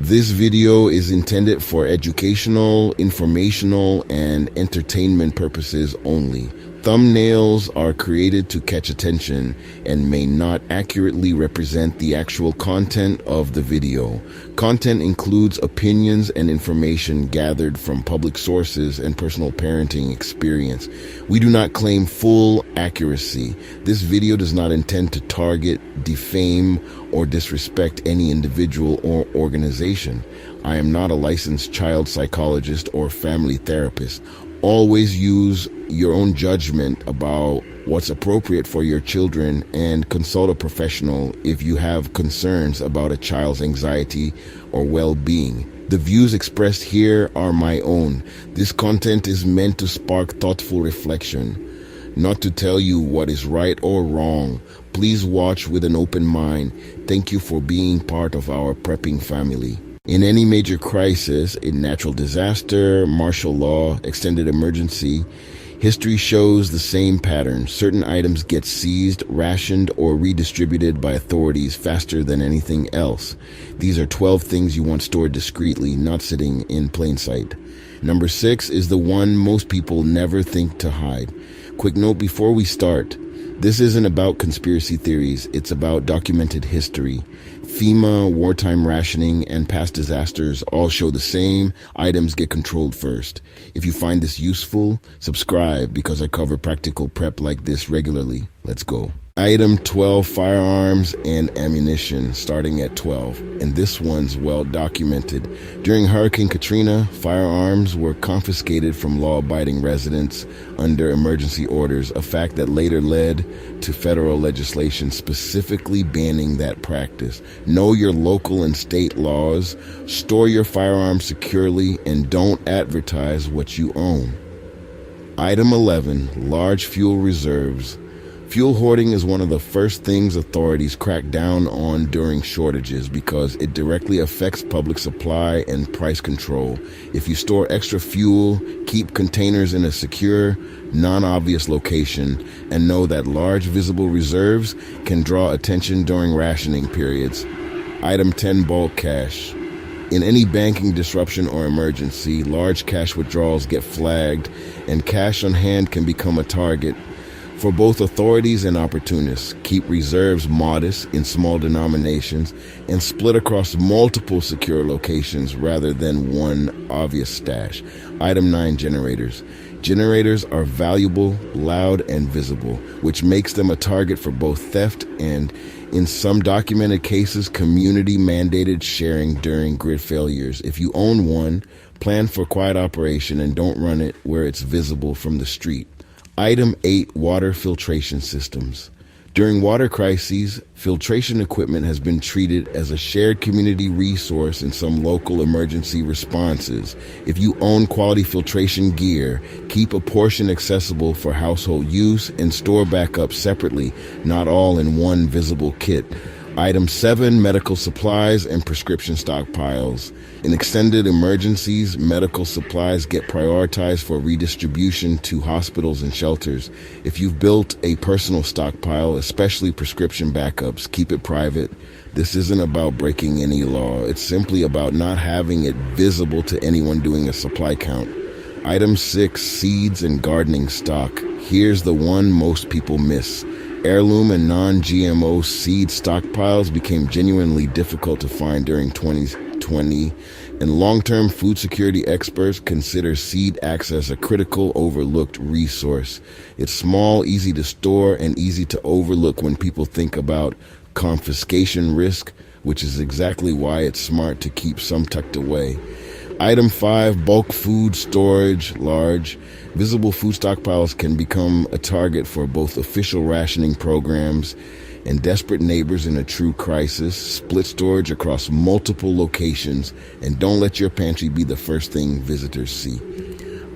This video is intended for educational, informational, and entertainment purposes only. Thumbnails are created to catch attention and may not accurately represent the actual content of the video. Content includes opinions and information gathered from public sources and personal parenting experience. We do not claim full accuracy. This video does not intend to target, defame, or disrespect any individual or organization. I am not a licensed child psychologist or family therapist. Always use your own judgment about what's appropriate for your children and consult a professional if you have concerns about a child's anxiety or well-being. The views expressed here are my own. This content is meant to spark thoughtful reflection, not to tell you what is right or wrong. Please watch with an open mind. Thank you for being part of our prepping family. In any major crisis, in natural disaster, martial law, extended emergency, history shows the same pattern. Certain items get seized, rationed, or redistributed by authorities faster than anything else. These are 12 things you want stored discreetly, not sitting in plain sight. Number 6 is the one most people never think to hide. Quick note before we start. This isn't about conspiracy theories, it's about documented history. FEMA, wartime rationing, and past disasters all show the same. Items get controlled first. If you find this useful, subscribe because I cover practical prep like this regularly. Let's go. Item 12, firearms and ammunition, starting at 12. And this one's well documented. During Hurricane Katrina, firearms were confiscated from law-abiding residents under emergency orders, a fact that later led to federal legislation specifically banning that practice. Know your local and state laws, store your firearms securely, and don't advertise what you own. Item 11, large fuel reserves. Fuel hoarding is one of the first things authorities crack down on during shortages because it directly affects public supply and price control. If you store extra fuel, keep containers in a secure, non-obvious location, and know that large visible reserves can draw attention during rationing periods. Item 10, bulk cash. In any banking disruption or emergency, large cash withdrawals get flagged, and cash on hand can become a target for both authorities and opportunists. Keep reserves modest in small denominations and split across multiple secure locations rather than one obvious stash. Item 9, generators. Generators are valuable, loud, and visible, which makes them a target for both theft and, in some documented cases, community-mandated sharing during grid failures. If you own one, plan for quiet operation and don't run it where it's visible from the street. Item 8, water filtration systems. During water crises, filtration equipment has been treated as a shared community resource in some local emergency responses. If you own quality filtration gear, keep a portion accessible for household use and store backup separately, not all in one visible kit. Item 7, medical supplies and prescription stockpiles. In extended emergencies, medical supplies get prioritized for redistribution to hospitals and shelters. If you've built a personal stockpile, especially prescription backups, keep it private. This isn't about breaking any law. It's simply about not having it visible to anyone doing a supply count. Item 6, seeds and gardening stock. Here's the one most people miss. Heirloom and non-GMO seed stockpiles became genuinely difficult to find during 2020, and long-term food security experts consider seed access a critical, overlooked resource. It's small, easy to store, and easy to overlook when people think about confiscation risk, which is exactly why it's smart to keep some tucked away. Item 5, bulk food storage, large. Visible food stockpiles can become a target for both official rationing programs and desperate neighbors in a true crisis. Split storage across multiple locations, and don't let your pantry be the first thing visitors see.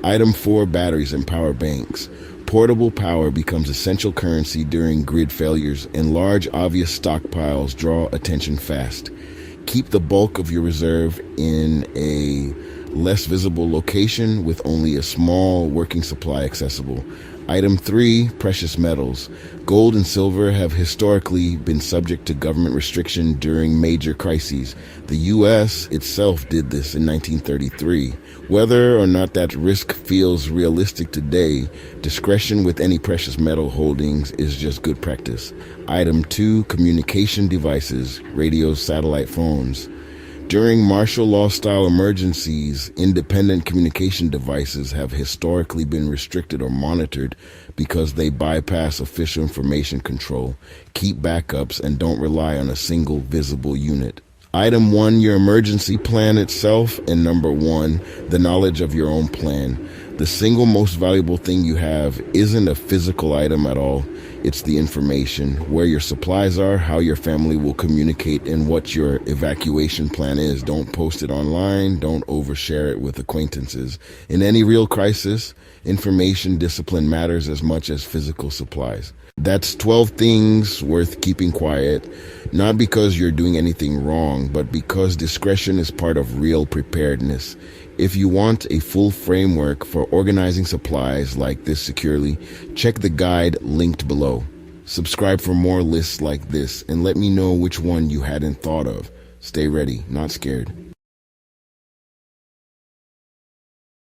Item 4, batteries and power banks. Portable power becomes essential currency during grid failures, and large, obvious stockpiles draw attention fast. Keep the bulk of your reserve in a less visible location with only a small working supply accessible. Item 3, precious metals. Gold and silver have historically been subject to government restriction during major crises. The U.S. itself did this in 1933. Whether or not that risk feels realistic today, discretion with any precious metal holdings is just good practice. Item 2, communication devices, radios, satellite phones. During martial law-style emergencies, independent communication devices have historically been restricted or monitored because they bypass official information control, keep backups, and don't rely on a single visible unit. Item 1, your emergency plan itself, and number 1, the knowledge of your own plan. The single most valuable thing you have isn't a physical item at all. It's the information, where your supplies are, how your family will communicate, and what your evacuation plan is. Don't post it online. Don't overshare it with acquaintances. In any real crisis, information discipline matters as much as physical supplies. That's 12 things worth keeping quiet, not because you're doing anything wrong, but because discretion is part of real preparedness. If you want a full framework for organizing supplies like this securely, check the guide linked below. Subscribe for more lists like this and let me know which one you hadn't thought of. Stay ready, not scared.